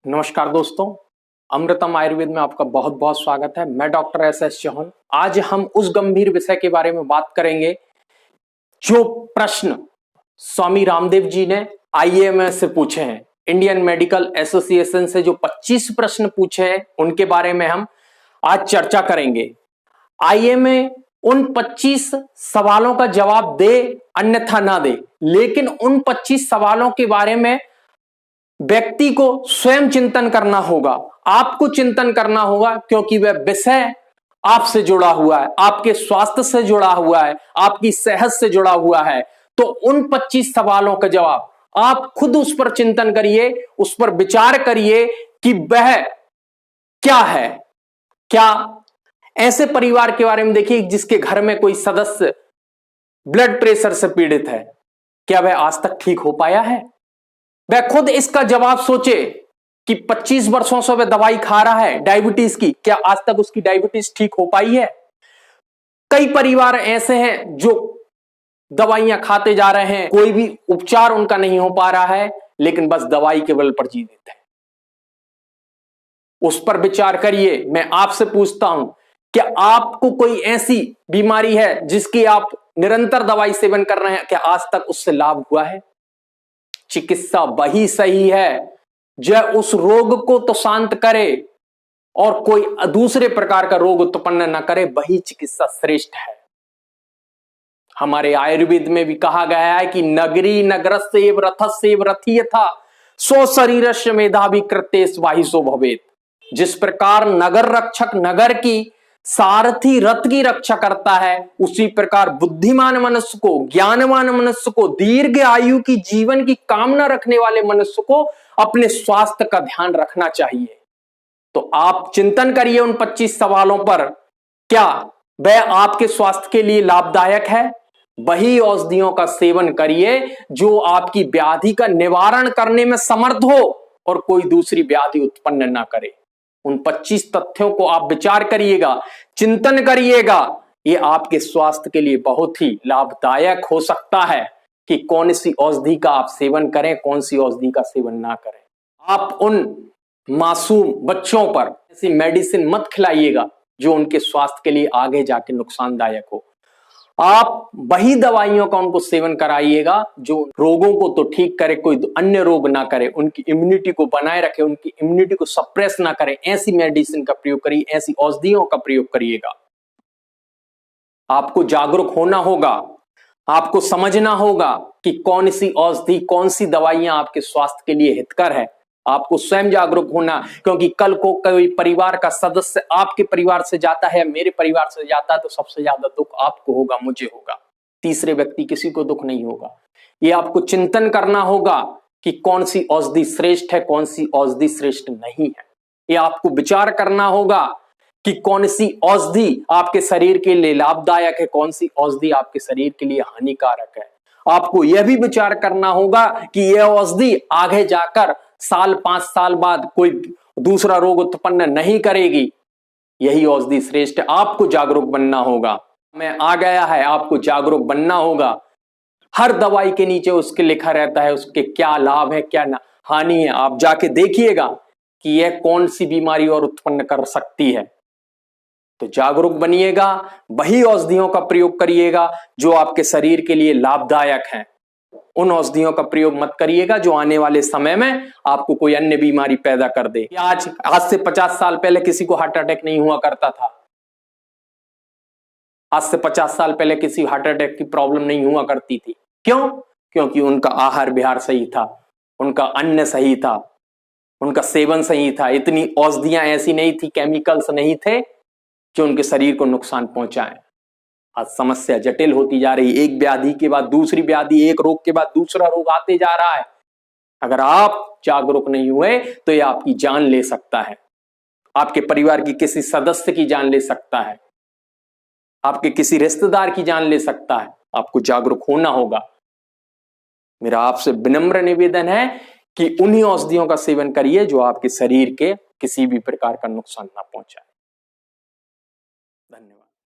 नमस्कार दोस्तों, अमृतम आयुर्वेद में आपका बहुत बहुत स्वागत है। मैं डॉक्टर एस चौहान। आज हम उस गंभीर विषय के बारे में बात करेंगे जो प्रश्न स्वामी रामदेव जी ने आईएमए से पूछे हैं। इंडियन मेडिकल एसोसिएशन से जो 25 प्रश्न पूछे हैं उनके बारे में हम आज चर्चा करेंगे। आईएमए उन 25 सवालों का जवाब दे अन्यथा ना दे, लेकिन उन 25 सवालों के बारे में व्यक्ति को स्वयं चिंतन करना होगा, आपको चिंतन करना होगा, क्योंकि वह विषय आपसे जुड़ा हुआ है, आपके स्वास्थ्य से जुड़ा हुआ है, आपकी सेहत से जुड़ा हुआ है। तो उन 25 सवालों का जवाब आप खुद उस पर चिंतन करिए, उस पर विचार करिए कि वह क्या है। क्या ऐसे परिवार के बारे में देखिए जिसके घर में कोई सदस्य ब्लड प्रेशर से पीड़ित है, क्या वह आज तक ठीक हो पाया है? वह खुद इसका जवाब सोचे कि 25 वर्षों से वह दवाई खा रहा है डायबिटीज की, क्या आज तक उसकी डायबिटीज ठीक हो पाई है? कई परिवार ऐसे हैं जो दवाइयां खाते जा रहे हैं, कोई भी उपचार उनका नहीं हो पा रहा है, लेकिन बस दवाई के बल पर जी देते हैं। उस पर विचार करिए। मैं आपसे पूछता हूं, क्या आपको कोई ऐसी बीमारी है जिसकी आप निरंतर दवाई सेवन कर रहे हैं, क्या आज तक उससे लाभ हुआ है? चिकित्सा वही सही है जो उस रोग को तो शांत करे और कोई दूसरे प्रकार का रोग उत्पन्न न करे, वही चिकित्सा श्रेष्ठ है। हमारे आयुर्वेद में भी कहा गया है कि नगरी नगरस्यैव रथस्यैव रथी यथा सो शरीरस्य मेधावी कृत्येषु वाहिसो भवेत्। जिस प्रकार नगर रक्षक नगर की सारथी रथ की रक्षा करता है, उसी प्रकार बुद्धिमान मनुष्य को, ज्ञानवान मनुष्य को, दीर्घ आयु की जीवन की कामना रखने वाले मनुष्य को अपने स्वास्थ्य का ध्यान रखना चाहिए। तो आप चिंतन करिए उन 25 सवालों पर, क्या वह आपके स्वास्थ्य के लिए लाभदायक है? वही औषधियों का सेवन करिए जो आपकी व्याधि का निवारण करने में समर्थ हो और कोई दूसरी व्याधि उत्पन्न ना करे। उन 25 तथ्यों को आप विचार करिएगा, चिंतन करिएगा। ये आपके स्वास्थ्य के लिए बहुत ही लाभदायक हो सकता है कि कौन सी औषधि का आप सेवन करें, कौन सी औषधि का सेवन ना करें। आप उन मासूम बच्चों पर ऐसी मेडिसिन मत खिलाइएगा जो उनके स्वास्थ्य के लिए आगे जाके नुकसानदायक हो। आप वही दवाइयों का उनको सेवन कराइएगा जो रोगों को तो ठीक करे, कोई अन्य रोग ना करे, उनकी इम्यूनिटी को बनाए रखे, उनकी इम्यूनिटी को सप्रेस ना करे। ऐसी मेडिसिन का प्रयोग करिए, ऐसी औषधियों का प्रयोग करिएगा। आपको जागरूक होना होगा, आपको समझना होगा कि कौन सी औषधि, कौन सी दवाइयां आपके स्वास्थ्य के लिए हितकर है। आपको स्वयं जागरूक होना, क्योंकि कल को कोई परिवार का सदस्य आपके परिवार से जाता है, मेरे परिवार से जाता है, तो सबसे ज्यादा दुख आपको होगा, मुझे होगा, तीसरे व्यक्ति किसी को दुख नहीं होगा। ये आपको चिंतन करना होगा कि कौन सी औषधि श्रेष्ठ है, कौन सी औषधि श्रेष्ठ नहीं है। ये आपको विचार करना होगा कि कौन सी औषधि आपके शरीर के लिए लाभदायक है, कौन सी औषधि आपके शरीर के लिए हानिकारक है। आपको यह भी विचार करना होगा कि यह औषधि आगे जाकर साल 5 साल बाद कोई दूसरा रोग उत्पन्न नहीं करेगी। यही औषधि श्रेष्ठ है। आपको जागरूक बनना होगा। मैं आ गया है, आपको जागरूक बनना होगा। हर दवाई के नीचे उसके लिखा रहता है उसके क्या लाभ है, क्या हानि है। आप जाके देखिएगा कि यह कौन सी बीमारी और उत्पन्न कर सकती है। तो जागरूक बनिएगा, वही औषधियों का प्रयोग करिएगा जो आपके शरीर के लिए लाभदायक हैं। उन औषधियों का प्रयोग मत करिएगा जो आने वाले समय में आपको कोई अन्य बीमारी पैदा कर दे। आज से 50 साल पहले किसी को हार्ट अटैक नहीं हुआ करता था। आज से 50 साल पहले किसी हार्ट अटैक की प्रॉब्लम नहीं हुआ करती थी। क्यों? क्योंकि उनका आहार विहार सही था, उनका अन्न सही था, उनका सेवन सही था। इतनी औषधियां ऐसी नहीं थी, केमिकल्स नहीं थे जो उनके शरीर को नुकसान पहुंचाए। आज समस्या जटिल होती जा रही, एक व्याधि के बाद दूसरी व्याधि, एक रोग के बाद दूसरा रोग आते जा रहा है। अगर आप जागरूक नहीं हुए तो ये आपकी जान ले सकता है, आपके परिवार की किसी सदस्य की जान ले सकता है, आपके किसी रिश्तेदार की जान ले सकता है। आपको जागरूक होना होगा। मेरा आपसे विनम्र निवेदन है कि उन्हीं औषधियों का सेवन करिए जो आपके शरीर के किसी भी प्रकार का नुकसान ना पहुंचाए।